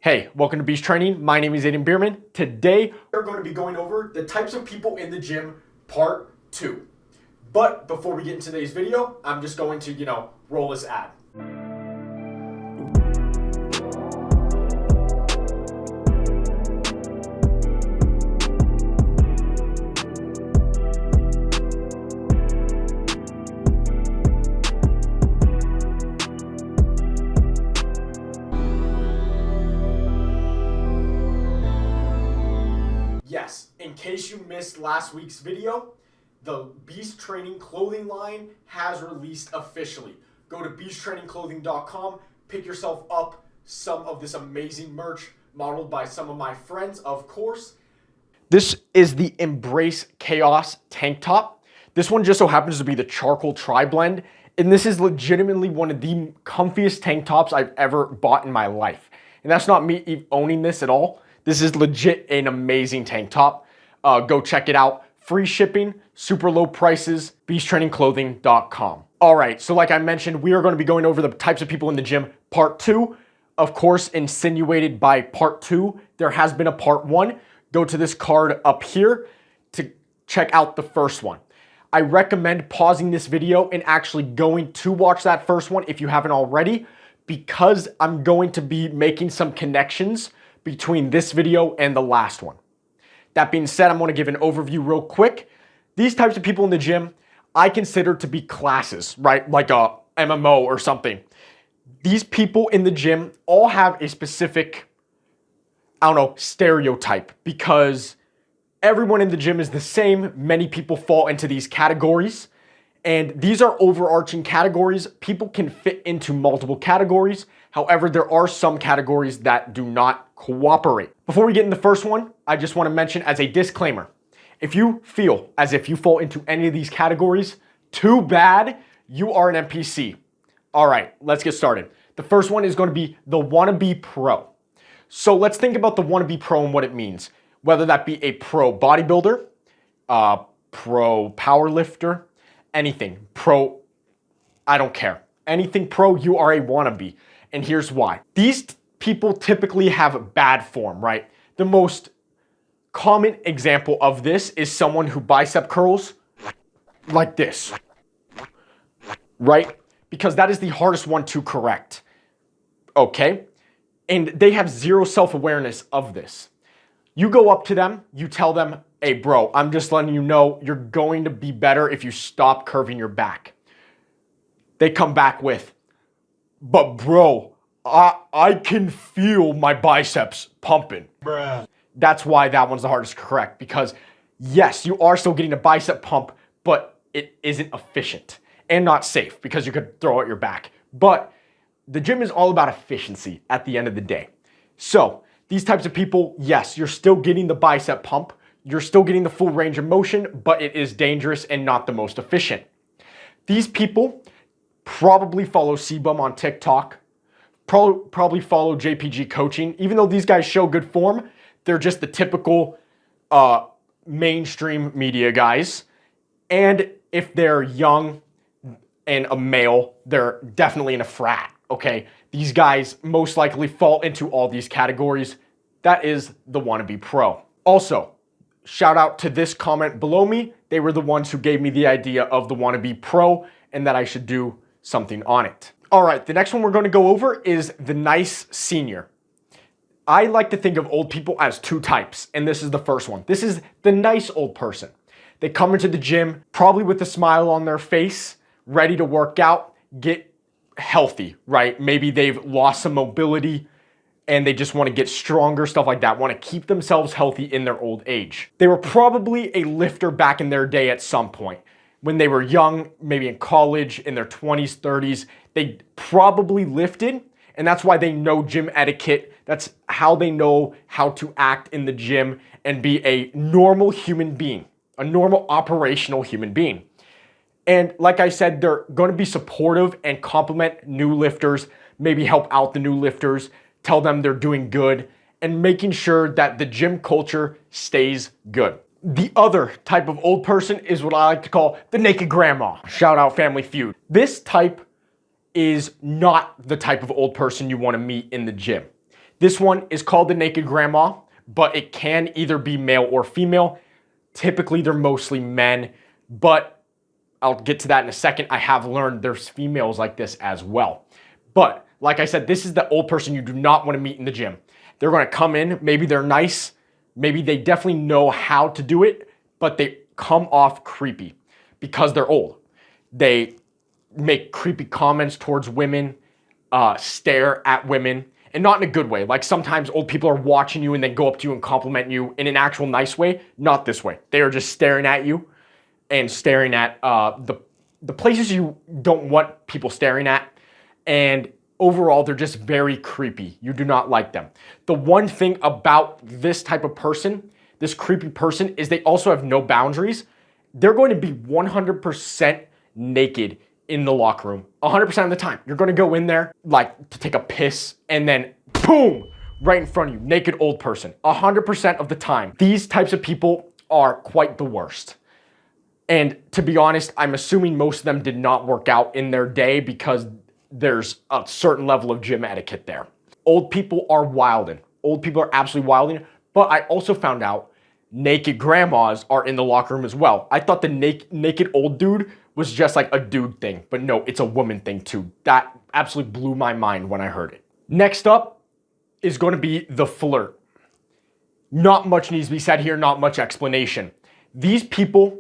Hey, welcome to Beast Training. My name is Aiden Bierman. Today, we're going to be going over the types of people in the gym, part 2. But before we get into today's video, I'm just going to, roll this ad. Yes, in case you missed last week's video, the Beast Training clothing line has released officially. Go to beasttrainingclothing.com, pick yourself up some of this amazing merch modeled by some of my friends, of course. This is the Embrace Chaos tank top. This one just so happens to be the charcoal tri-blend, and this is legitimately one of the comfiest tank tops I've ever bought in my life. And that's not me owning this at all. This is legit an amazing tank top. Go check it out. Free shipping, super low prices, beasttrainingclothing.com. All right, so like I mentioned, we are going to be going over the types of people in the gym, part 2. Of course, insinuated by part 2, there has been a part 1. Go to this card up here to check out the first one. I recommend pausing this video and actually going to watch that first one if you haven't already, because I'm going to be making some connections between this video and the last one. That being said, I'm going to give an overview real quick. These types of people in the gym, I consider to be classes, right? Like a MMO or something. These people in the gym all have a specific, stereotype, because everyone in the gym is the same. Many people fall into these categories, and these are overarching categories. People can fit into multiple categories. However, there are some categories that do not cooperate. Before we get in the first one, I just want to mention as a disclaimer, if you feel as if you fall into any of these categories, too bad, you are an NPC. All right, let's get started. The first one is going to be the Wannabe Pro. So let's think about the Wannabe Pro and what it means. Whether that be a pro bodybuilder, pro powerlifter, anything. Pro, I don't care. Anything pro, you are a wannabe. And here's why. These people typically have bad form, right? The most common example of this is someone who bicep curls like this, right? Because that is the hardest one to correct, okay? And they have zero self-awareness of this. You go up to them, you tell them, hey bro, I'm just letting you know you're going to be better if you stop curving your back. They come back with, but bro, I can feel my biceps pumping. Bruh. That's why that one's the hardest to correct, because yes, you are still getting a bicep pump, but it isn't efficient and not safe because you could throw out your back. But the gym is all about efficiency at the end of the day. So these types of people, yes, you're still getting the bicep pump, you're still getting the full range of motion, but it is dangerous and not the most efficient. These people probably follow CBum on TikTok, probably follow JPG Coaching. Even though these guys show good form, they're just the typical mainstream media guys. And if they're young and a male, they're definitely in a frat, okay? These guys most likely fall into all these categories. That is the Wannabe Pro. Also, shout out to this comment below me. They were the ones who gave me the idea of the Wannabe Pro and that I should do something on it. All right, the next one we're going to go over is the nice senior. I like to think of old people as 2 types, and this is the first one. This is the nice old person. They come into the gym probably with a smile on their face, ready to work out, get healthy, right? Maybe they've lost some mobility and they just want to get stronger, stuff like that, want to keep themselves healthy in their old age. They were probably a lifter back in their day at some point. When they were young, maybe in college, in their 20s, 30s, they probably lifted, and that's why they know gym etiquette. That's how they know how to act in the gym and be a normal human being, a normal operational human being. And like I said, they're going to be supportive and compliment new lifters, maybe help out the new lifters, tell them they're doing good, and making sure that the gym culture stays good. The other type of old person is what I like to call the naked grandma. Shout out Family Feud. This type is not the type of old person you want to meet in the gym. This one is called the naked grandma, but it can either be male or female. Typically, they're mostly men, but I'll get to that in a second. I have learned there's females like this as well. But like I said, this is the old person you do not want to meet in the gym. They're going to come in, maybe they're nice, maybe they definitely know how to do it, but they come off creepy because they're old. They make creepy comments towards women, stare at women, and not in a good way. Like sometimes old people are watching you and then go up to you and compliment you in an actual nice way. Not this way. They are just staring at you and staring at the places you don't want people staring at. And overall, they're just very creepy. You do not like them. The one thing about this type of person, this creepy person, is they also have no boundaries. They're going to be 100% naked in the locker room 100% of the time. You're going to go in there like to take a piss and then boom, right in front of you, naked old person 100% of the time. These types of people are quite the worst. And to be honest, I'm assuming most of them did not work out in their day because there's a certain level of gym etiquette there. Old people are wilding. Old people are absolutely wilding. But I also found out naked grandmas are in the locker room as well. I thought the naked old dude was just like a dude thing, but no, it's a woman thing too. That absolutely blew my mind when I heard it. Next up is going to be the flirt. Not much needs to be said here, not much explanation. These people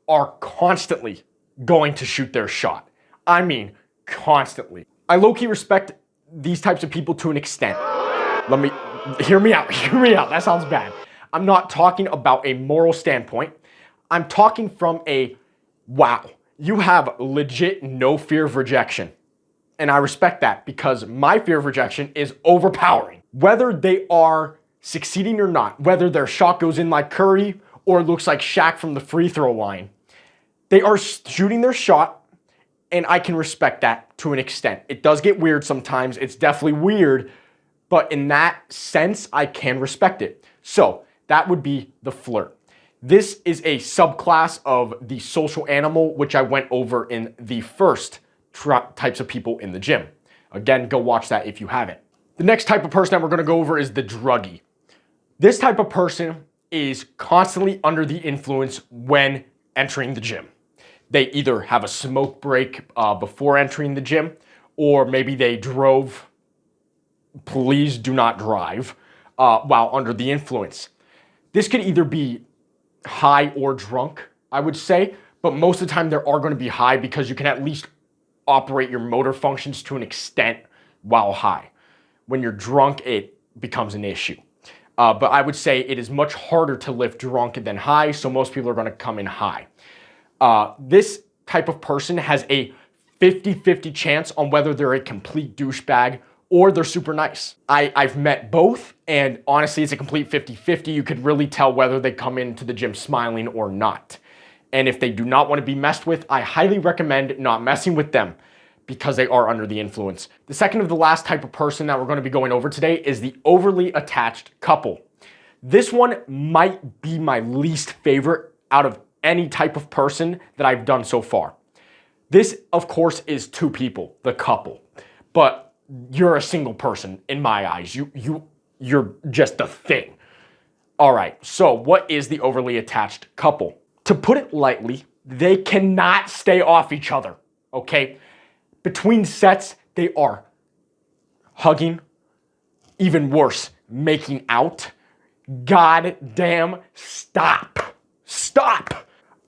are constantly going to shoot their shot. I mean, constantly. I low-key respect these types of people to an extent. Hear me out, that sounds bad. I'm not talking about a moral standpoint. I'm talking from a, wow, you have legit no fear of rejection. And I respect that because my fear of rejection is overpowering. Whether they are succeeding or not, whether their shot goes in like Curry or looks like Shaq from the free throw line, they are shooting their shot, and I can respect that to an extent. It does get weird sometimes. It's definitely weird, but in that sense, I can respect it. So that would be the flirt. This is a subclass of the social animal, which I went over in the first types of people in the gym. Again, go watch that if you haven't. The next type of person that we're going to go over is the druggie. This type of person is constantly under the influence when entering the gym. They either have a smoke break before entering the gym, or maybe they drove. Please do not drive while under the influence. This could either be high or drunk, I would say, but most of the time there are going to be high because you can at least operate your motor functions to an extent while high. When you're drunk, it becomes an issue. But I would say it is much harder to lift drunk than high, so most people are going to come in high. This type of person has a 50-50 chance on whether they're a complete douchebag or they're super nice. I've met both, and honestly, it's a complete 50-50. You could really tell whether they come into the gym smiling or not. And if they do not want to be messed with, I highly recommend not messing with them because they are under the influence. The second of the last type of person that we're going to be going over today is the overly attached couple. This one might be my least favorite out of any type of person that I've done so far. This, of course, is two people, the couple. But you're a single person in my eyes. You're just a thing. All right, so what is the overly attached couple? To put it lightly, they cannot stay off each other, okay? Between sets, they are hugging, even worse, making out. God damn, stop.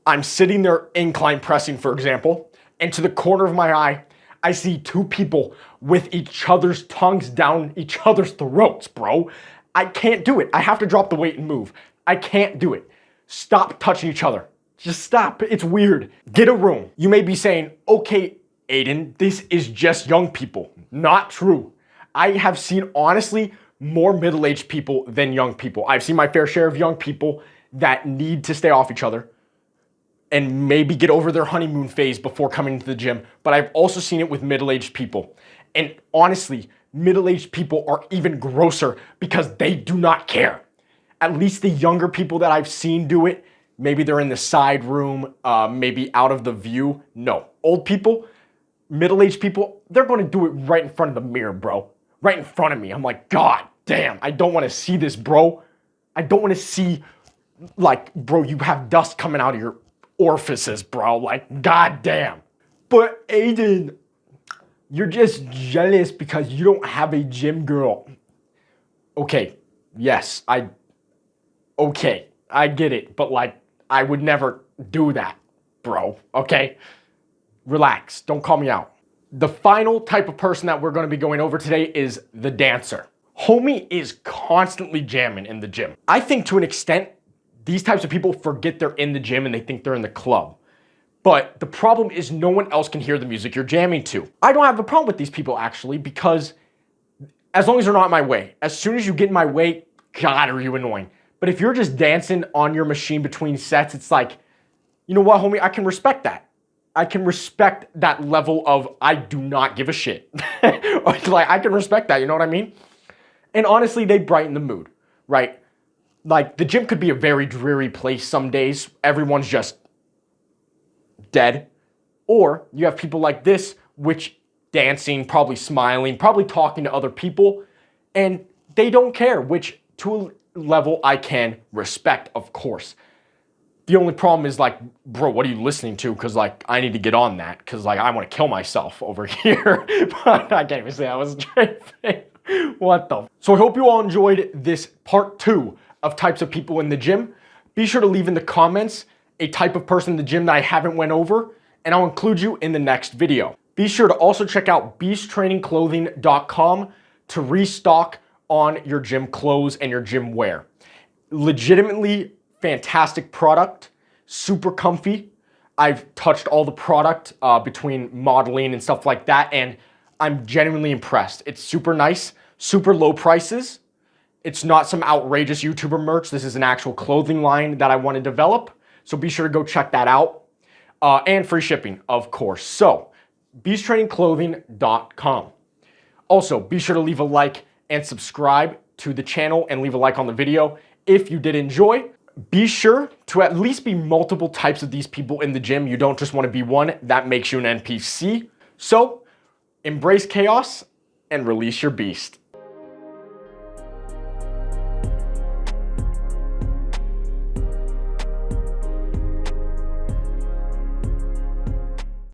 I'm sitting there incline pressing, for example, and to the corner of my eye, I see two people with each other's tongues down each other's throats, bro. I can't do it. I have to drop the weight and move. I can't do it. Stop touching each other. Just stop. It's weird. Get a room. You may be saying, okay, Aiden, this is just young people. Not true. I have seen, honestly, more middle-aged people than young people. I've seen my fair share of young people that need to stay off each other and maybe get over their honeymoon phase before coming to the gym. But I've also seen it with middle-aged people. And honestly, middle-aged people are even grosser because they do not care. At least the younger people that I've seen do it, maybe they're in the side room, maybe out of the view. No, old people, middle-aged people, they're going to do it right in front of the mirror, bro. Right in front of me. I'm like, God damn, I don't want to see this, bro. I don't want to see, like, bro, you have dust coming out of your orifices, bro. Like, goddamn. But Aiden, you're just jealous because you don't have a gym girl. Okay, yes, okay, I get it. But, like, I would never do that, bro, okay? Relax, don't call me out. The final type of person that we're going to be going over today is the dancer. Homie is constantly jamming in the gym. I think to an extent, these types of people forget they're in the gym and they think they're in the club. But the problem is no one else can hear the music you're jamming to. I don't have a problem with these people actually, because as long as they're not in my way, as soon as you get in my way, God, are you annoying. But if you're just dancing on your machine between sets, it's like, you know what, homie, I can respect that. I can respect that level of I do not give a shit. Like, I can respect that, you know what I mean? And honestly, they brighten the mood, right? Like, the gym could be a very dreary place some days. Everyone's just dead. Or you have people like this, which dancing, probably smiling, probably talking to other people, and they don't care, which to a level I can respect, of course. The only problem is, like, bro, what are you listening to? Because, like, I need to get on that because, like, I want to kill myself over here. But I can't even say I was straight face. What the? So I hope you all enjoyed this part 2 of types of people in the gym. Be sure to leave in the comments a type of person in the gym that I haven't went over, and I'll include you in the next video. Be sure to also check out beasttrainingclothing.com to restock on your gym clothes and your gym wear. Legitimately fantastic product, super comfy. I've touched all the product between modeling and stuff like that, and I'm genuinely impressed. It's super nice, super low prices. It's not some outrageous YouTuber merch. This is an actual clothing line that I want to develop. So be sure to go check that out. And free shipping, of course. So, beasttrainingclothing.com. Also, be sure to leave a like and subscribe to the channel and leave a like on the video if you did enjoy. Be sure to at least be multiple types of these people in the gym. You don't just want to be one. That makes you an NPC. So, embrace chaos and release your beast.